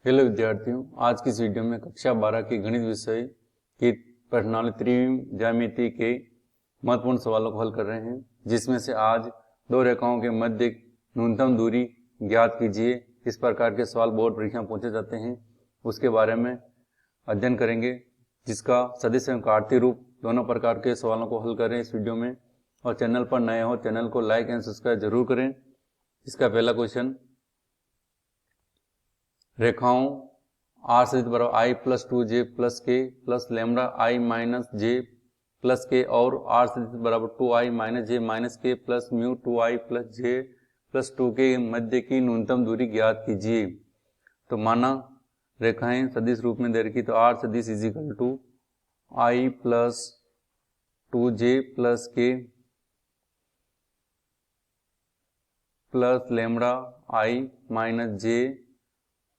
Hello विद्यार्थियों, आज की इस वीडियो में कक्षा 12 के गणित विषय की प्रश्नावली त्रिविम ज्यामिति के महत्वपूर्ण सवालों को हल कर रहे हैं, जिसमें से आज दो रेखाओं के मध्य न्यूनतम दूरी ज्ञात कीजिए। इस प्रकार के सवाल बोर्ड परीक्षा में पूछे जाते हैं, उसके बारे में अध्ययन करेंगे, जिसका सदिश एवं कार्तीय रूप दोनों प्रकार के सवालों को हल करें इस वीडियो में। और चैनल पर नए हो चैनल को लाइक एंड सब्सक्राइब जरूर करें। इसका पहला क्वेश्चन, रेखाओं आर सदिश बराबर आई plus 2j plus k plus lambda i minus j plus के और आर सदिश बराबर 2i minus j minus k plus mu 2i plus j plus 2 के मध्य की न्यूनतम दूरी ज्ञात कीजिए। तो माना रेखाएं सदिश रूप में दे रखी, तो आर सदिश is equal to i plus 2j plus k plus lambda i minus j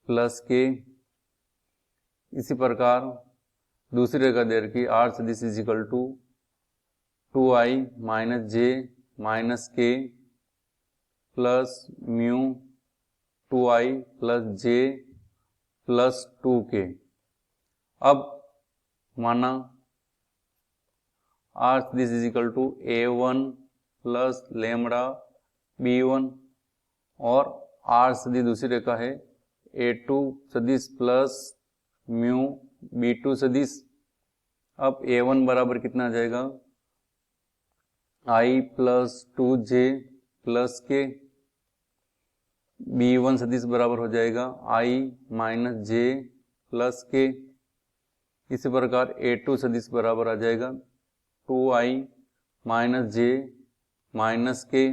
plus k. इसी प्रकार दूसरी रेखा दे रखी, आर सदिश is equal to 2i minus j minus k plus mu 2i plus j plus 2 k. अब माना R सदिश is equal to a1 plus lambda b1 और आर सदिश दूसरी रेखा है a2 सदिश प्लस म्यू b2 सदिश। अब a1 बराबर कितना आ जाएगा, i प्लस 2j प्लस के, b1 सदिश बराबर हो जाएगा i minus j plus k. इसी प्रकार a2 सदिश बराबर आ जाएगा 2i माइनस j माइनस के,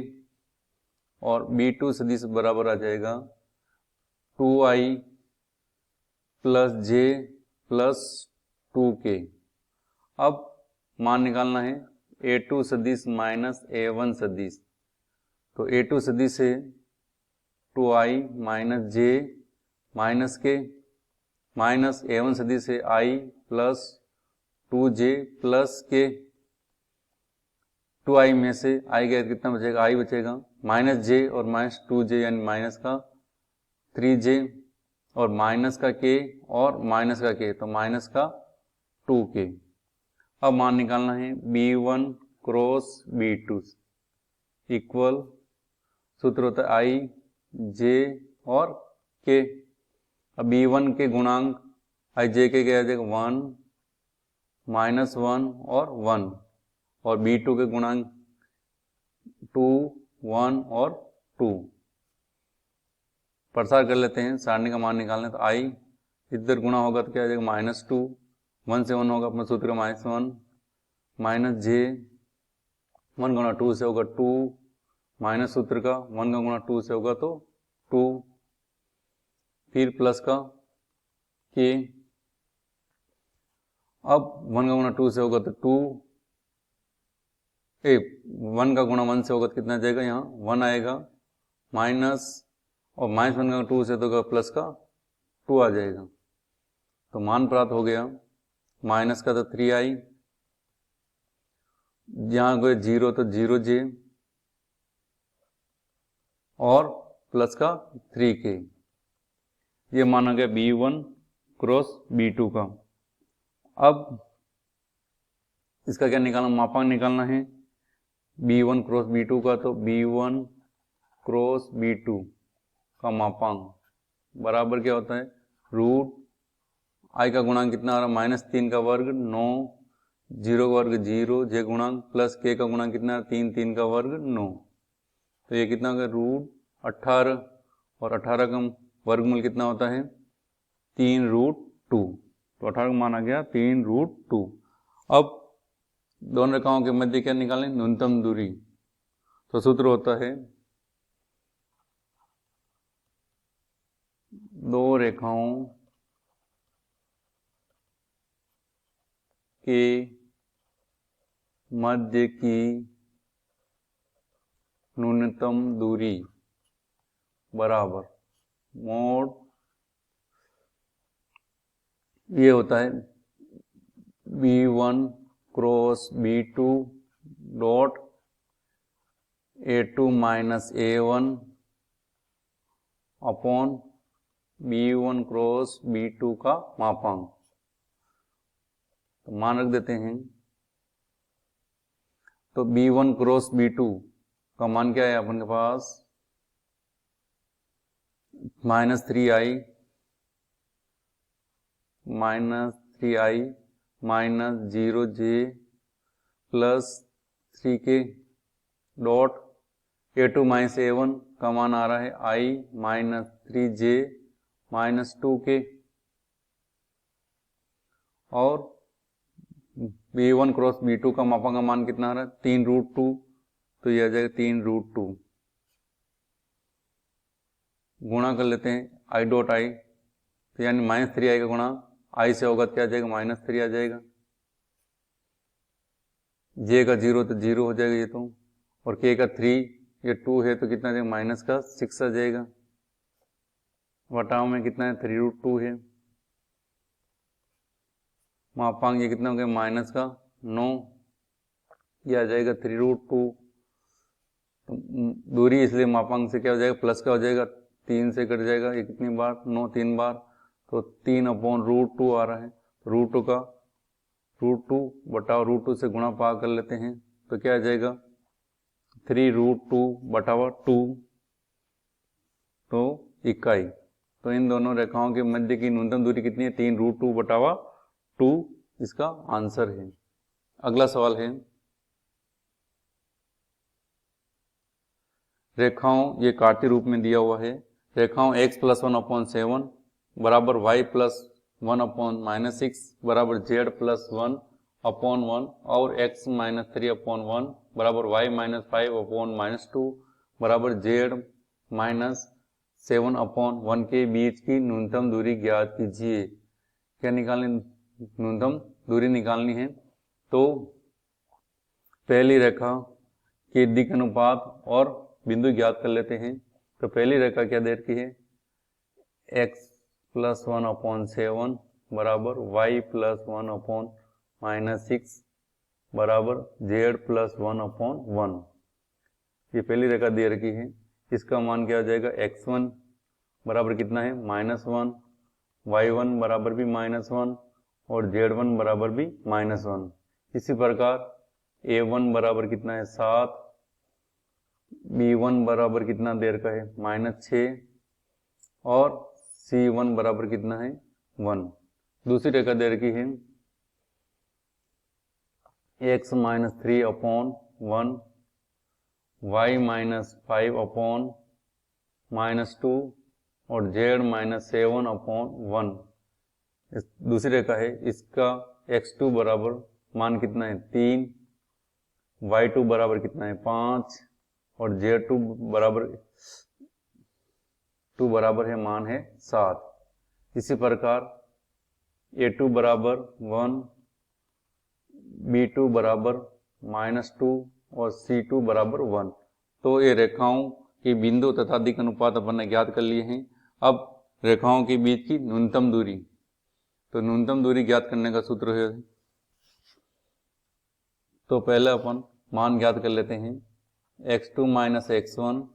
और b2 सदिश बराबर आ जाएगा 2i plus j plus 2 k. अब मान निकालना है a2 सदिश माइनस a1 सदिश। तो a2 सदिश है 2i माइनस j माइनस के माइनस a1 सदिश है i प्लस 2j प्लस के। 2i में से i गया कितना बचेगा, i बचेगा माइनस j और माइनस 2j यानी माइनस का 3j और माइनस का k और माइनस का k, तो माइनस का 2k। अब मान निकालना है b1 क्रॉस b2 इक्वल, सूत्र होता है i j और k। अब b1 के गुणांक i j के क्या आ जाएगा 1 माइनस 1 और 1, और b2 के गुणांक 2 1 और 2। प्रसार कर लेते हैं, सारणी का मान निकालना है। तो आई इधर गुणा होगा तो क्या आ जाएगा माइनस 2, 1 से 1 होगा अपना सूत्र का माइनस 1, माइनस जे 1 गुणा 2 से होगा 2, माइनस सूत्र का 1 का गुणा 2 से होगा तो 2, फिर प्लस का के। अब 1 का गुणा 2 से होगा तो 2, 1 का गुणा 1 से होगा तो कितना आ जाएगा, यहाँ 1 आएगा, माइनस और माइनस 1 का 2 से तो प्लस का 2 आ जाएगा। तो मान प्राप्त हो गया, माइनस का तो 3i, यहाँ गए 0 तो 0j और प्लस का 3k। ये माना गया b1 क्रॉस b2 का। अब इसका क्या निकालना, मापांक निकालना है b1 क्रॉस b2 का। तो b1 क्रॉस b2 का मापांक बराबर क्या होता है, रूट i का गुणांक कितना आ रहा है माइनस 3 का वर्ग 9, 0 का वर्ग 0, j गुणांक प्लस k का गुणांक कितना है 3, 3 का वर्ग 9। तो ये कितना होगा रूट 18, और 18 का वर्गमूल कितना होता है 3 रूट 2। तो 18 का मान आ गया 3 रूट 2। अब दोनों रेखाओं के मध्य क्या निकालें, न्यूनतम दूरी। तो सूत्र होता है दो रेखाओं के मध्य की न्यूनतम दूरी बराबर मोड, ये होता है b1 cross b2 dot a2 minus a1 upon B1 cross B2 का मापांक। तो मान रख देते हैं। तो B1 क्रॉस B2 का मान क्या है अपन के पास, -3i minus 0j plus 3k dot A2 minus A1 का मान आ रहा है i minus 3j minus 2k, और B1 क्रॉस B2 का मापांक का मान कितना आ रहा है 3√2, तो यह आ जाएगा 3√2। गुणा कर लेते हैं i डॉट i, तो यानी -3i का गुणा i से होगा क्या आ जाएगा, -3 आ जाएगा। j का 0 तो 0 हो जाएगा ये तो, और k का 3, ये 2 है तो कितना आ जाएगा, माइनस का 6 आ जाएगा। बटाव में कितना है, 3√2 है। मापांक ये कितना हो गया, माइनस का 9, ये आ जाएगा 3√2। तो दूरी इसलिए मापांक से क्या हो जाएगा, प्लस का हो जाएगा, 3 से कट जाएगा, ये कितनी बार, 9 3 बार, तो 3/√2 आ रहा है। तो √2 का √2 बटाव √2 से गुणा भाग कर लेते हैं, तो क्या आ जाएगा 3√2 बटावा 2, तो इकाई। तो इन दोनों रेखाओं के मध्य की न्यूनतम दूरी कितनी है, 3√2 बटावा 2, इसका आंसर है। अगला सवाल है, रेखाओं, ये काटते रूप में दिया हुआ है, रेखाओं x+1/7 बराबर y+1/-6 बराबर z+1/1 और x-3/1 बराबर y-5/-2 बराबर z-7/1 के बीच की न्यूनतम दूरी ज्ञात कीजिए। क्या निकालनी, न्यूनतम दूरी निकालनी है। तो पहली रेखा के दिक् अनुपात और बिंदु ज्ञात कर लेते हैं। तो पहली रेखा क्या दे रखी है, x+1/7 बराबर y+1/-6 बराबर z+1/1। ये पहली रेखा दे रखी है। इसका मान क्या हो जाएगा, x1 बराबर कितना है, -1, y1 बराबर भी -1 और z1 बराबर भी -1। इसी प्रकार a1 बराबर कितना है, 7, b1 बराबर कितना देर का है, -6 और c1 बराबर कितना है, 1। दूसरी रेखा दे रखी है x-3/1 y-5/-2 और z-7/1। दूसरी रेखा है, इसका x2 बराबर मान कितना है, 3, y2 बराबर कितना है, 5 और z2 बराबर है मान है 7। इसी प्रकार a2 बराबर 1, b2 बराबर -2 और c2 बराबर 1। तो ये रेखाओं के बिंदु तथा दिक् अनुपात अपन ने ज्ञात कर लिए हैं। अब रेखाओं के बीच की न्यूनतम दूरी, तो न्यूनतम दूरी ज्ञात करने का सूत्र है, तो पहले अपन मान ज्ञात कर लेते हैं, x2 - x1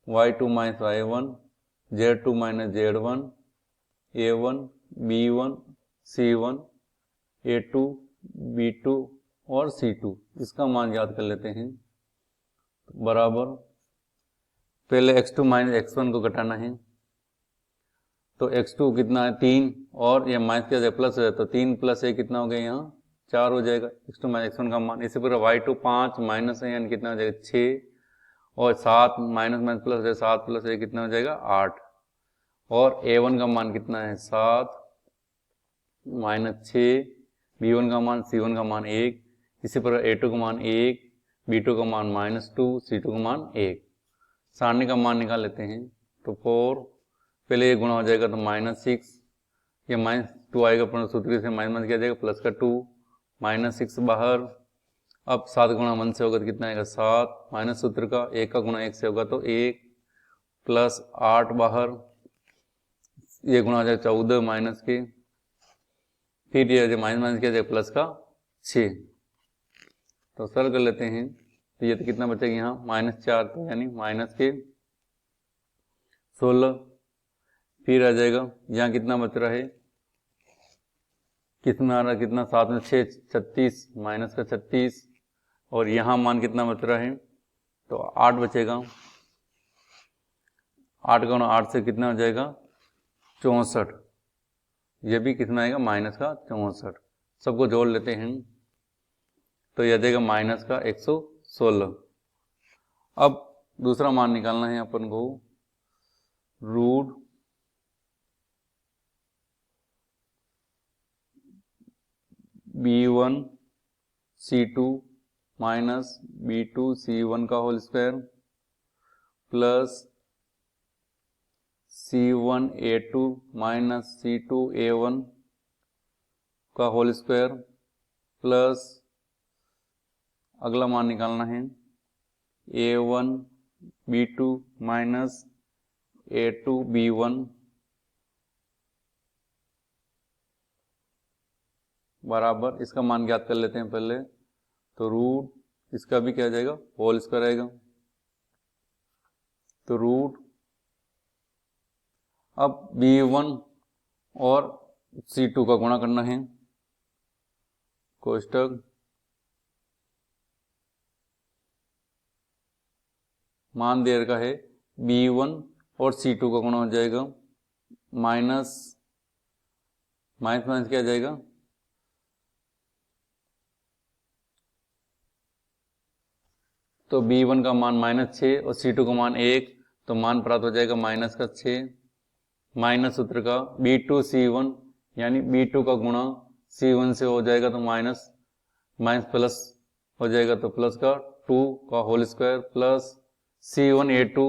y2 - y1 z2 - z1 a1 b1 c1 a2 b2 और c2, इसका मान ज्ञात कर लेते हैं। बराबर पहले x2 - x1 को घटाना है, तो x2 कितना है, 3 और यह माइनस क्या प्लस हो जाए, तो 3 + 1 कितना हो गया, यहाँ 4 हो जाएगा x2 - x1 का मान। इसी प्रकार y2 5 माइनस है यानी कितना हो जाएगा, 6 और 7 माइनस प्लस है, 7 + 1 कितना हो जाएगा, 8 और a1 का मान कितना है, 7 -6 b1 का मान, c1 का मान 1। इसी प्रकार a2 का मान 1, b2 का मान -2, c2 का मान 1। सारणी का मान निकाल लेते हैं, तो 4 पहले ये गुणा हो जाएगा तो -6, ये -2 आएगा, पूर्ण सूत्र से माइनस किया जाएगा, प्लस का 2 -6 बाहर। अब 7 गुणा 1 से होगा तो कितना आएगा, 7 माइनस सूत्र का 1 का गुणा 1 से होगा तो 1 प्लस 8 बाहर, ये गुणा हो जाएगा 14 माइनस के, फिर ये माइनस किया जाएगा प्लस का 6। तो सरल कर लेते हैं, तो ये तो कितना बचेगा यहाँ -4, तो यानी माइनस के 16, फिर आ जाएगा यहाँ कितना बच रहा है, कितना आ रहा, कितना 7 में 6 36 माइनस का 36, और यहाँ मान कितना बच रहा है, तो 8 बचेगा। 8 का 8 से कितना हो जाएगा 64, ये भी कितना आएगा माइनस का 64। सबको जोड़ लेते हैं तो यह देगा माइनस का 116। अब दूसरा मान निकालना है अपन को, root B1 C2 minus B2 C1 का whole square plus C1 A2 minus C2 A1 का होल स्क्वायर प्लस अगला मान निकालना है A1 B2 minus A2 B1 बराबर, इसका मान ज्ञात कर लेते हैं पहले, तो रूट इसका भी क्या जाएगा होल स्क्वायर आएगा। तो रूट अब B1 और C2 का गुणा करना है, कोष्टक मान दे रखा है B1 और C2 का गुणा हो जाएगा, माइनस माइनस माइनस क्या जाएगा, तो B1 का मान -6 और C2 का मान 1, तो मान प्राप्त हो जाएगा माइनस का 6, माइनस सूत्र का B2 C1 यानी B2 का गुणा C1 से हो जाएगा तो माइनस माइनस प्लस हो जाएगा तो प्लस का 2 का whole square plus C1 A2,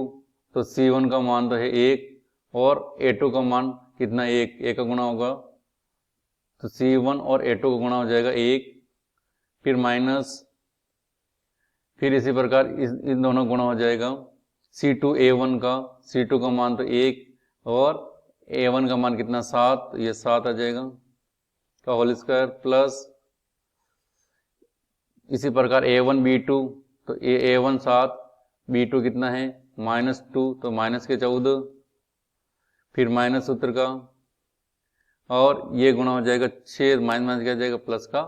तो C1 का मान तो है 1 और A2 का मान कितना 1, 1 का गुणा होगा तो C1 और A2 का गुणा हो जाएगा 1, फिर माइनस, फिर इसी प्रकार इन दोनों गुणा हो जाएगा C2 A1 का, C2 का मान तो 1 और A1 का मान कितना 7, ये 7 आ जाएगा का होल स्क्वायर प्लस इसी प्रकार A1 B2, तो A1 7 B2 कितना है -2, तो माइनस के 14, फिर माइनस सूत्र का और ये गुणा हो जाएगा 6 माइनस माइनस क्या जाएगा प्लस का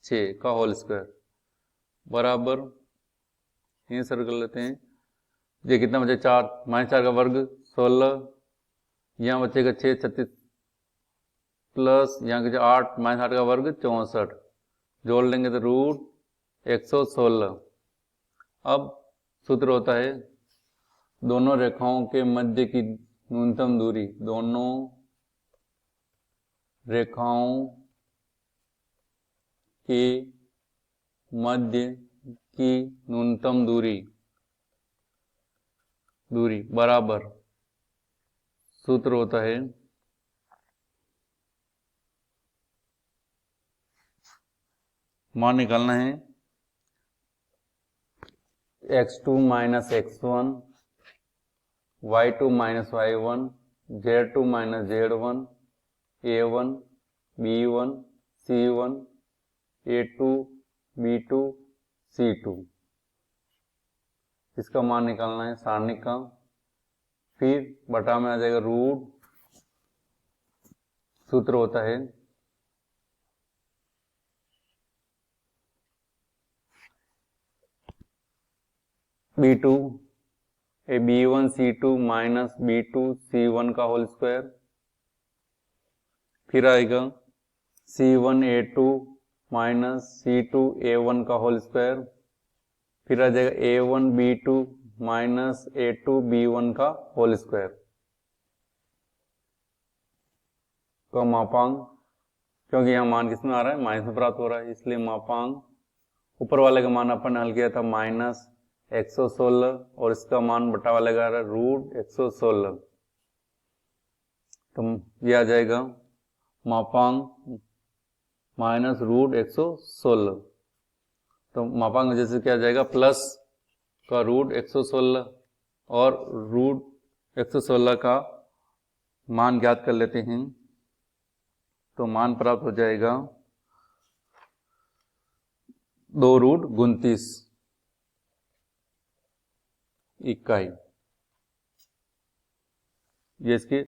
6 का होल स्क्वायर बराबर, ये सर कर लेते हैं, ये कितना बचे 4 -4 का वर्ग 16, यहाँ बचेगा 6 36 प्लस यहाँ के 8 -8 का वर्ग 64, जोड़ लेंगे तो रूट 116। अब सूत्र होता है दोनों रेखाओं के मध्य की न्यूनतम दूरी, दोनों रेखाओं के मध्य की न्यूनतम दूरी बराबर, सूत्र होता है मान निकालना है x2 minus x1 y2 minus y1 z2 minus z1 a1 b1 c1 a2 b2 c2, इसका मान निकालना है सारणिक का, फिर बटा में आ जाएगा रूट, सूत्र होता है B2 B1 C2 minus B2 C1 का होल स्क्वायर, फिर आएगा C1 A2 minus C2 A1 का होल स्क्वायर, फिर आ जाएगा A1 B2 minus A2 B1 का होल स्क्वायर का मापांक, क्योंकि यहाँ मान किसमें आ रहा है माइनस में प्राप्त हो रहा है, इसलिए मापांक ऊपर वाले का मान अपन ने हल किया था -116 और इसका मान बटा वाले का आ रहा है रूट 116, तो ये आ जाएगा मापांक माइनस रूट 116, तो मापांक में जैसे क्या आ जाएगा प्लस का रूट 116 और रूट 116 का मान ज्ञात कर लेते हैं, तो मान प्राप्त हो जाएगा 2 रूट 29 इकाई, ये इसकी